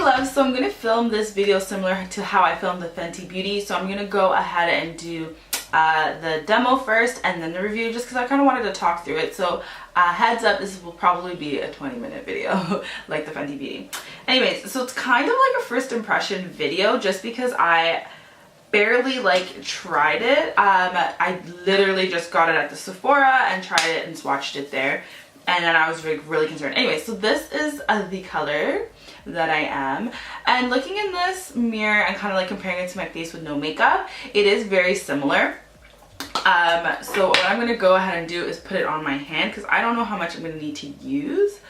loves, so I'm going to film this video similar to how I filmed the Fenty Beauty. So I'm going to go ahead and do the demo first and then the review, just because I kind of wanted to talk through it. So heads up, this will probably be a 20-minute video like the Fenty Beauty. Anyways, so it's kind of like a first impression video just because I barely like tried it. I literally just got it at the Sephora and tried it and swatched it there, and then I was really concerned. Anyway, so this is the color that I am, and looking in this mirror and kind of like comparing it to my face with no makeup, it is very similar. So what I'm going to go ahead and do is put it on my hand because I don't know how much I'm going to need to use.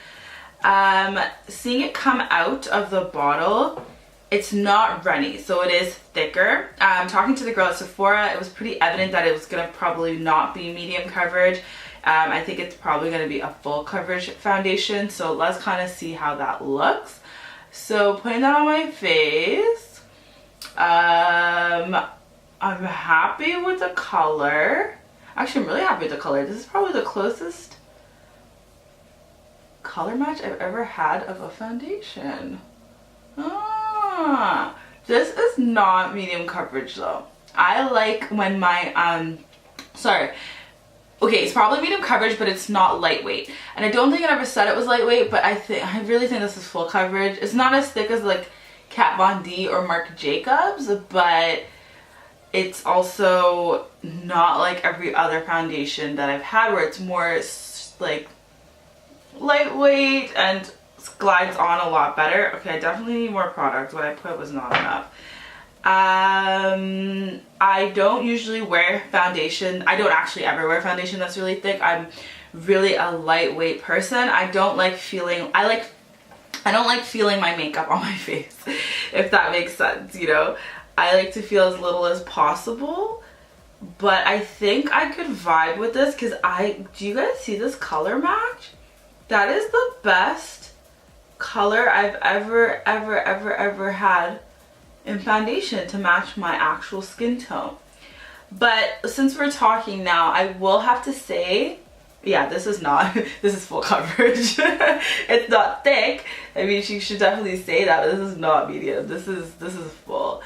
Seeing it come out of the bottle, it's not runny, so it is thicker. Talking to the girl at Sephora, it was pretty evident that it was going to probably not be medium coverage. I think it's probably going to be a full coverage foundation, so let's kind of see how that looks. So putting that on my face, I'm happy with the color. Actually, I'm really happy with the color. This is probably the closest color match I've ever had of a foundation. This is not medium coverage though. I like when my okay, it's probably medium coverage, but it's not lightweight. And I don't think I ever said it was lightweight, but I really think this is full coverage. It's not as thick as like Kat Von D or Marc Jacobs, but it's also not like every other foundation that I've had where it's more like lightweight and glides on a lot better. Okay, I definitely need more product. What I put was not enough. I don't usually wear foundation. I don't actually ever wear foundation that's really thick. I'm really a lightweight person. I don't like feeling my makeup on my face, if that makes sense, you know. I like to feel as little as possible, but I think I could vibe with this because do you guys see this color match? That is the best color I've ever had in foundation to match my actual skin tone. But since we're talking now, I will have to say, yeah, this is full coverage. It's not thick. I mean, she should definitely say that, but this is not medium. This is full.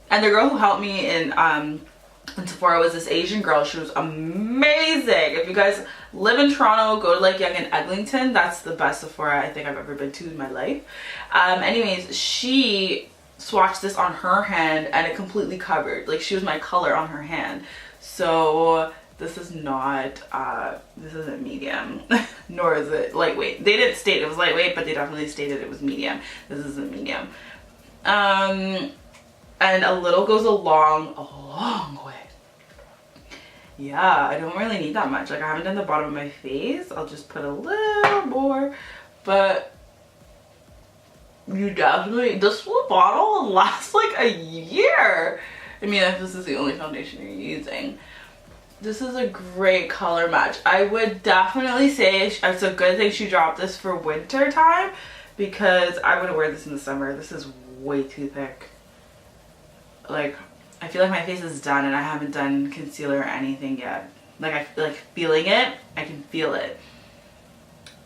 And the girl who helped me in Sephora was this Asian girl. She was amazing. If you guys live in Toronto, go to like Yonge and Eglinton. That's the best Sephora I think I've ever been to in my life. Anyways, she swatched this on her hand and it completely covered. Like, she was my color on her hand. So this is not, this isn't medium, nor is it lightweight. They didn't state it was lightweight, but they definitely stated it was medium. This isn't medium. And a little goes a long way. Yeah, I don't really need that much. Like, I haven't done the bottom of my face. I'll just put a little more, but you definitely, this bottle will last like a year. I mean, if this is the only foundation you're using. This is a great color match. I would definitely say it's a good thing she dropped this for winter time, because I wouldn't wear this in the summer. This is way too thick. Like, I feel like my face is done and I haven't done concealer or anything yet. Like, I feel like feeling it. I can feel it.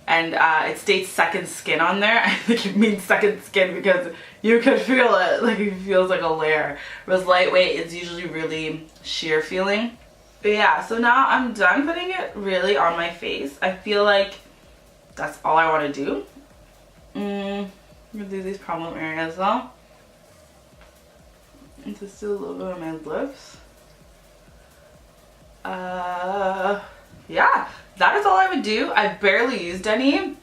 And it states second skin on there. I think it means second skin because you can feel it. Like, it feels like a layer. Whereas lightweight, it's usually really sheer feeling. But yeah, so now I'm done putting it really on my face. I feel like that's all I want to do. I'm gonna do these problem areas though. And just do a little bit on my lips. Yeah, that is all I would do. I barely used any.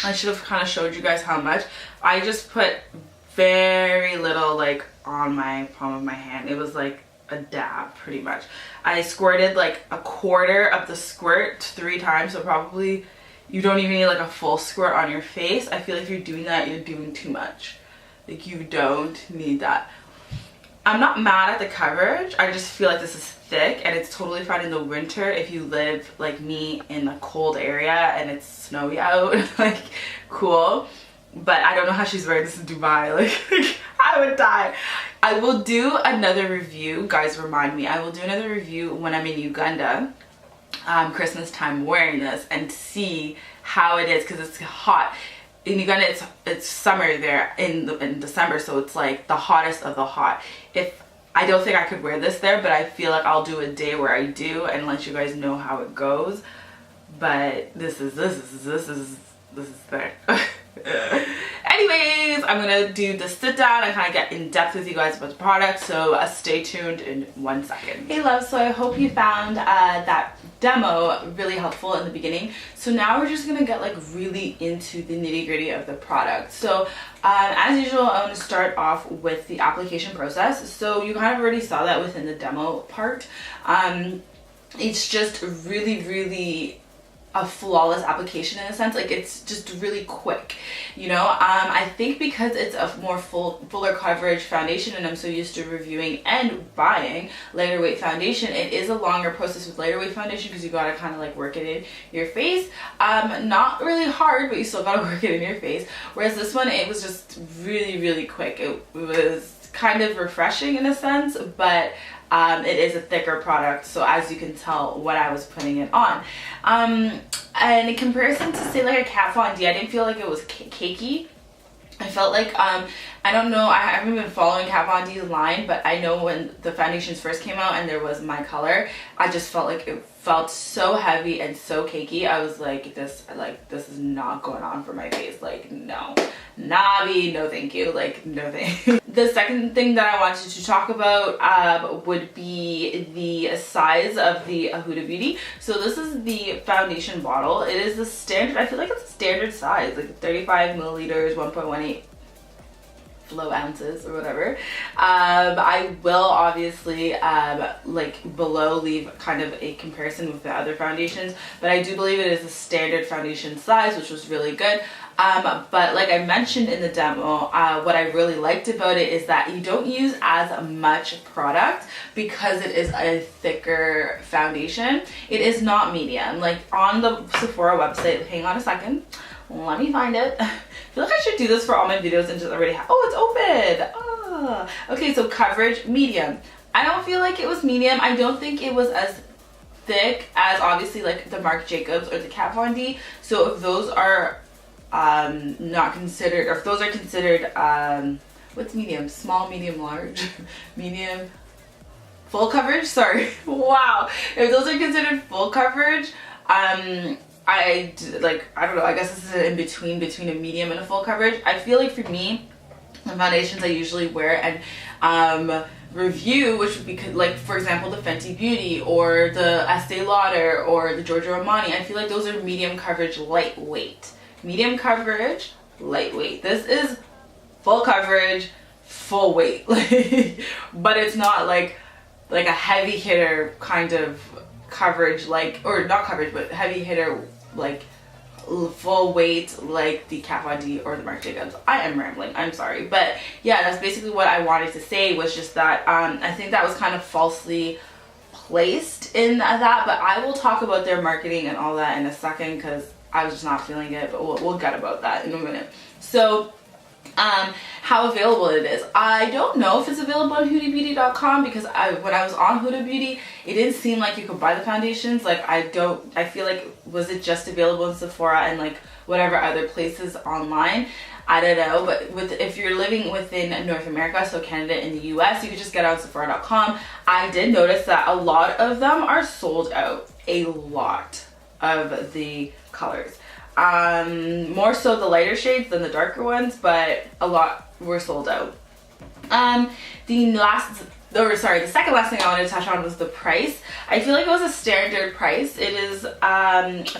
I should have kind of showed you guys how much. I just put very little, like, on my palm of my hand. It was like a dab pretty much. I squirted like a quarter of the squirt 3 times, so probably you don't even need like a full squirt on your face. I feel like if you're doing that, you're doing too much. Like, you don't need that. I'm not mad at the coverage. I just feel like this is thick, and it's totally fine in the winter if you live like me in a cold area and it's snowy out. Like, cool. But I don't know how she's wearing this in Dubai. Like, I would die. I will do another review. Guys, remind me. I will do another review when I'm in Uganda, Christmas time, wearing this and see how it is, because it's hot. and again, it's summer there in December, so it's like the hottest of the hot. If I don't think I could wear this there, but I feel like I'll do a day where I do and let you guys know how it goes. But this is there. Anyways, I'm gonna do the sit down and kind of get in depth with you guys about the product, so stay tuned in 1 second. Hey love, so I hope you found that demo really helpful in the beginning. So now we're just gonna get like really into the nitty gritty of the product. So as usual, I'm gonna start off with the application process. So you kind of already saw that within the demo part. It's just really a flawless application in a sense. Like, it's just really quick, you know. I think because it's a more fuller coverage foundation, and I'm so used to reviewing and buying lighter weight foundation, it is a longer process with lighter weight foundation because you gotta kind of like work it in your face. Not really hard, but you still gotta work it in your face. Whereas this one, it was just really quick. It was kind of refreshing in a sense, but it is a thicker product, so as you can tell when I was putting it on. And in comparison to say like a Kat Von D, I didn't feel like it was cakey. I felt like, I don't know, I haven't been following Kat Von D's line, but I know when the foundations first came out and there was my color, I just felt like it felt so heavy and so cakey. I was like, this is not going on for my face. Like, no, Nabi, no thank you, like, no thank you. The second thing that I wanted to talk about would be the size of the Huda Beauty. So this is the foundation bottle. It is the standard, I feel like it's a standard size, like 35 milliliters, 1.18 flow ounces or whatever. I will obviously like below leave kind of a comparison with the other foundations, but I do believe it is a standard foundation size, which was really good. But like I mentioned in the demo, what I really liked about it is that you don't use as much product because it is a thicker foundation. It is not medium. Like on the Sephora website, hang on a second, let me find it. I feel like I should do this for all my videos and just already have, oh, it's open. Ah. Okay, so coverage, medium. I don't feel like it was medium. I don't think it was as thick as obviously like the Marc Jacobs or the Kat Von D. So if those are not considered, or if those are considered, what's medium? Small, medium, large, medium, full coverage, sorry. Wow. If those are considered full coverage, I don't know, I guess this is an in-between between a medium and a full coverage. I feel like for me, the foundations I usually wear and review, which would be like, for example, the Fenty Beauty or the Estee Lauder or the Giorgio Armani, I feel like those are medium coverage, lightweight. Medium coverage, lightweight. This is full coverage, full weight. But it's not like a heavy hitter kind of coverage, like, or not coverage, but heavy hitter, like full weight like the Kat Von D or the Marc Jacobs. I am rambling, I'm sorry, but yeah, that's basically what I wanted to say, was just that I think that was kind of falsely placed in that, but I will talk about their marketing and all that in a second because I was just not feeling it, but we'll get about that in a minute. So how available it is, I don't know if it's available on hudabeauty.com because when I was on Huda Beauty, it didn't seem like you could buy the foundations. Like, I feel like, was it just available in Sephora and like whatever other places online? I don't know, but if you're living within North America, so Canada and the US, you could just get on Sephora.com. I did notice that a lot of them are sold out, a lot of the colors. More so the lighter shades than the darker ones, but a lot were sold out. The second last thing I wanted to touch on was the price. I feel like it was a standard price. It is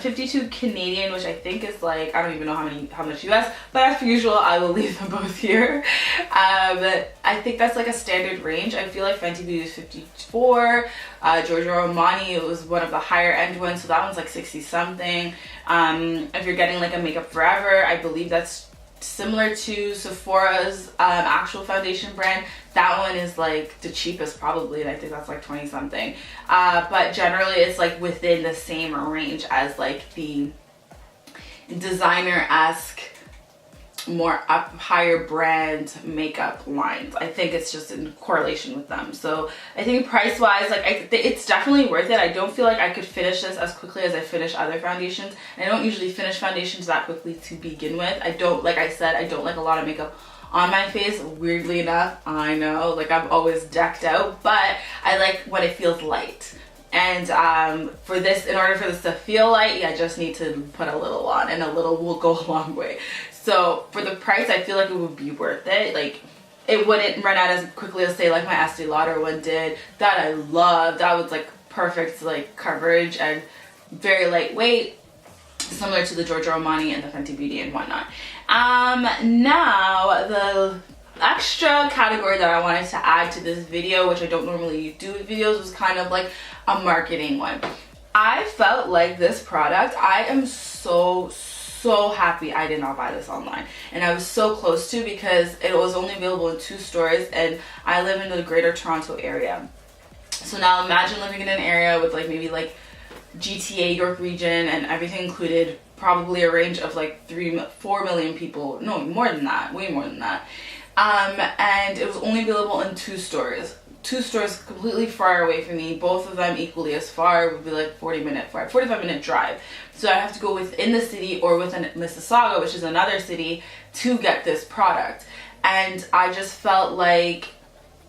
52 Canadian, which I think is like, I don't even know how much US, but as per usual, I will leave them both here. But I think that's like a standard range. I feel like Fenty Beauty is 54, Giorgio Armani, it was one of the higher end ones, so that one's like 60 something. If you're getting like a Makeup Forever, I believe that's similar to Sephora's actual foundation brand. That one is like the cheapest probably, and I think that's like 20 something. But generally it's like within the same range as like the designer-esque more higher brand makeup lines. I think it's just in correlation with them. So I think price wise, like it's definitely worth it. I don't feel like I could finish this as quickly as I finish other foundations. And I don't usually finish foundations that quickly to begin with. I don't, like I said, I don't like a lot of makeup on my face, weirdly enough. I know, like I'm always decked out, but I like when it feels light. And for this, in order for this to feel light, you just need to put a little on, and a little will go a long way. So for the price, I feel like it would be worth it. Like it wouldn't run out as quickly as say like my Estee Lauder one did, that I love. That was like perfect like coverage and very lightweight, similar to the Giorgio Armani and the Fenty Beauty and whatnot. Now the extra category that I wanted to add to this video, which I don't normally do with videos, was kind of like a marketing one. I felt like this product, I am so happy I did not buy this online, and I was so close to, because it was only available in 2 stores, and I live in the greater Toronto area. So now imagine living in an area with like maybe like GTA, York region, and everything included, probably a range of like 4 million people, no, more than that, way more than that. And it was only available in 2 stores. 2 stores completely far away from me, both of them equally as far. It would be like 45-minute drive. So I have to go within the city or within Mississauga, which is another city, to get this product. And I just felt like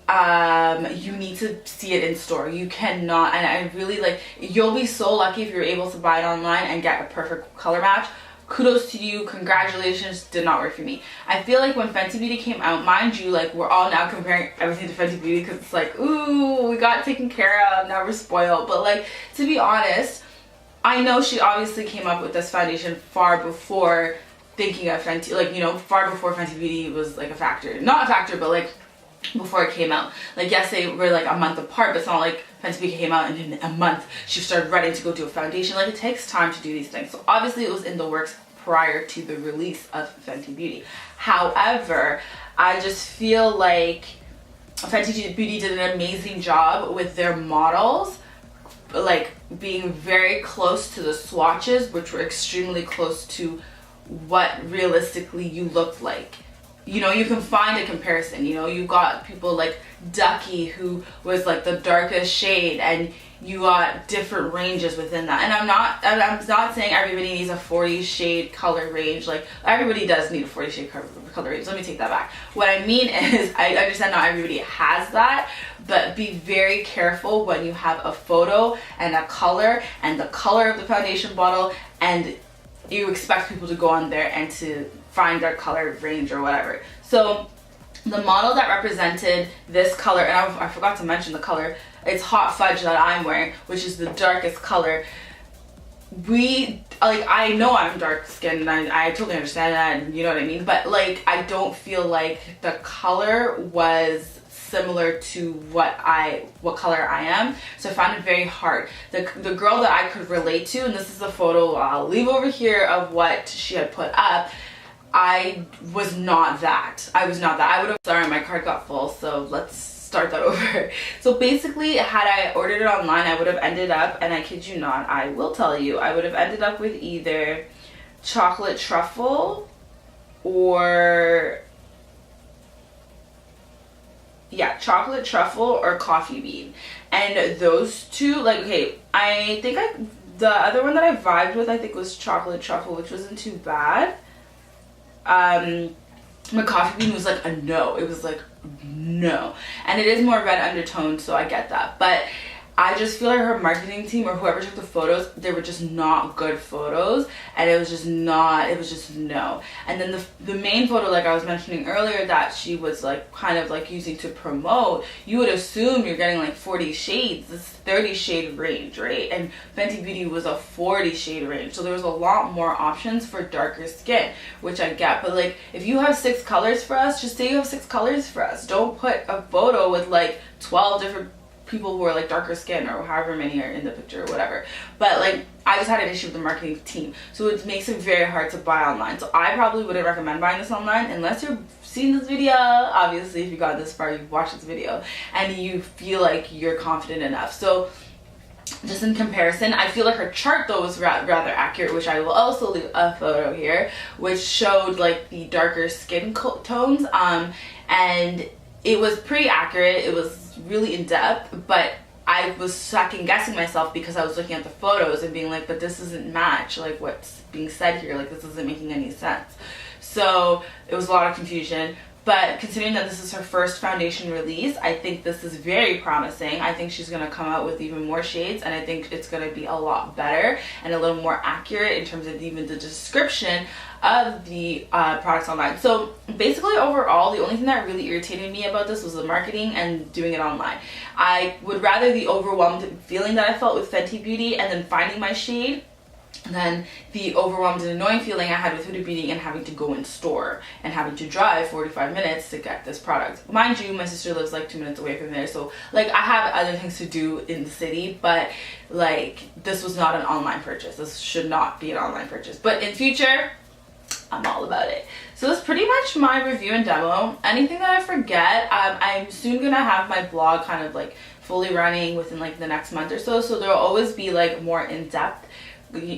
you need to see it in store. You cannot, and I really like, you'll be so lucky if you're able to buy it online and get a perfect color match. Kudos to you, congratulations. Did not work for me. I feel like when Fenty Beauty came out, mind you, like we're all now comparing everything to Fenty Beauty because it's like, ooh, we got taken care of, now we're spoiled. But like, to be honest, I know she obviously came up with this foundation far before thinking of Fenty, like, you know, far before Fenty Beauty was like a factor. Not a factor, but like before it came out. Like, yes, they were like a month apart, but it's not like Fenty Beauty came out and in a month she started ready to go do a foundation. Like, it takes time to do these things. So obviously it was in the works prior to the release of Fenty Beauty. However, I just feel like Fenty Beauty did an amazing job with their models, like being very close to the swatches, which were extremely close to what realistically you looked like. You know, you can find a comparison. You know, you got people like Ducky, who was like the darkest shade, and you got different ranges within that. And I'm not saying everybody needs a 40 shade color range. Like, everybody does need a 40 shade color range. Let me take that back. What I mean is, I understand not everybody has that, but be very careful when you have a photo and a color and the color of the foundation bottle, and you expect people to go on there and to find their color range or whatever. So the model that represented this color, and I forgot to mention the color, it's Hot Fudge that I'm wearing, which is the darkest color. I know I'm dark skinned, and I totally understand that, and you know what I mean, but like, I don't feel like the color was similar to what color I am, so I found it very hard. The girl that I could relate to, and this is a photo I'll leave over here of what she had put up, I was not that. I was not that. I would have, sorry, my card got full, so let's start that over. So basically, had I ordered it online, I would have ended up, and I kid you not, I will tell you, I would have ended up with either chocolate truffle or, yeah, chocolate truffle or coffee bean. And those two, like, okay, I think the other one that I vibed with, I think, was chocolate truffle, which wasn't too bad. My coffee bean was like a no. It was like no, and it is more red undertone, so I get that, but I just feel like her marketing team or whoever took the photos, they were just not good photos, and it was just not, it was just no. And then the main photo, like I was mentioning earlier, that she was like kind of like using to promote, you would assume you're getting like 40 shades, this 30 shade range, right? And Fenty Beauty was a 40 shade range, so there was a lot more options for darker skin, which I get. But like, if you have 6 colors for us, just say you have 6 colors for us. Don't put a photo with like 12 different people who are like darker skin, or however many are in the picture or whatever. But like, I just had an issue with the marketing team, so it makes it very hard to buy online. So I probably wouldn't recommend buying this online unless you're seeing this video. Obviously, if you got this far, you've watched this video and you feel like you're confident enough. So just in comparison. I feel like her chart though was rather accurate, which I will also leave a photo here, which showed like the darker skin tones, and it was pretty accurate. It was really in depth, but I was second guessing myself because I was looking at the photos and being like, but this doesn't match like what's being said here, like this isn't making any sense. So it was a lot of confusion. But considering that this is her first foundation release, I think this is very promising. I think she's going to come out with even more shades, and I think it's going to be a lot better and a little more accurate in terms of even the description of the products online. So basically overall, the only thing that really irritated me about this was the marketing and doing it online. I would rather the overwhelmed feeling that I felt with Fenty Beauty and then finding my shade than the overwhelmed and annoying feeling I had with Huda Beauty and having to go in store and having to drive 45 minutes to get this product. Mind you, my sister lives like 2 minutes away from there, so like I have other things to do in the city, but like this was not an online purchase. This should not be an online purchase, but in future I'm all about it. So that's pretty much my review and demo. Anything that I forget, I'm soon gonna have my blog kind of like fully running within like the next month or so, so there'll always be like more in-depth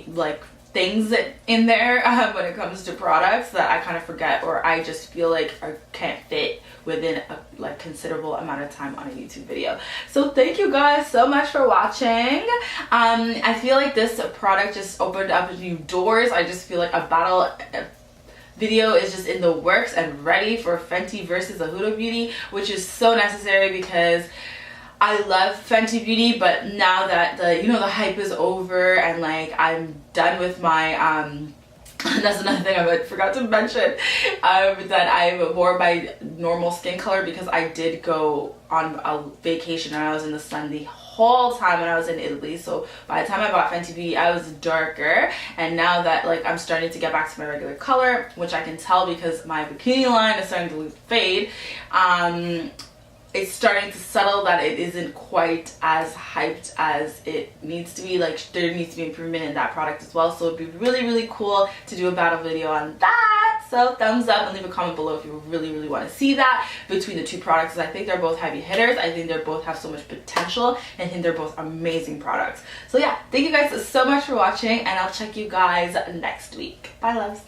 like things in there when it comes to products that I kind of forget, or I just feel like I can't fit within a like considerable amount of time on a YouTube video. So thank you guys so much for watching. I feel like this product just opened up new doors. I just feel like a battle video is just in the works and ready for Fenty versus a Huda Beauty, which is so necessary because I love Fenty Beauty, but now that the the hype is over and like I'm done with my that's another thing I forgot to mention, that I wore my normal skin color because I did go on a vacation and I was in the sun the whole time when I was in Italy. So by the time I bought Fenty Beauty, I was darker, and now that like I'm starting to get back to my regular color, which I can tell because my bikini line is starting to fade, it's starting to settle that it isn't quite as hyped as it needs to be. Like there needs to be improvement in that product as well, so it'd be really cool to do a battle video on that. So thumbs up and leave a comment below if you really want to see that between the two products. I think they're both heavy hitters. I think they both have so much potential, and I think they're both amazing products. So yeah, thank you guys so much for watching, and I'll check you guys next week. Bye loves.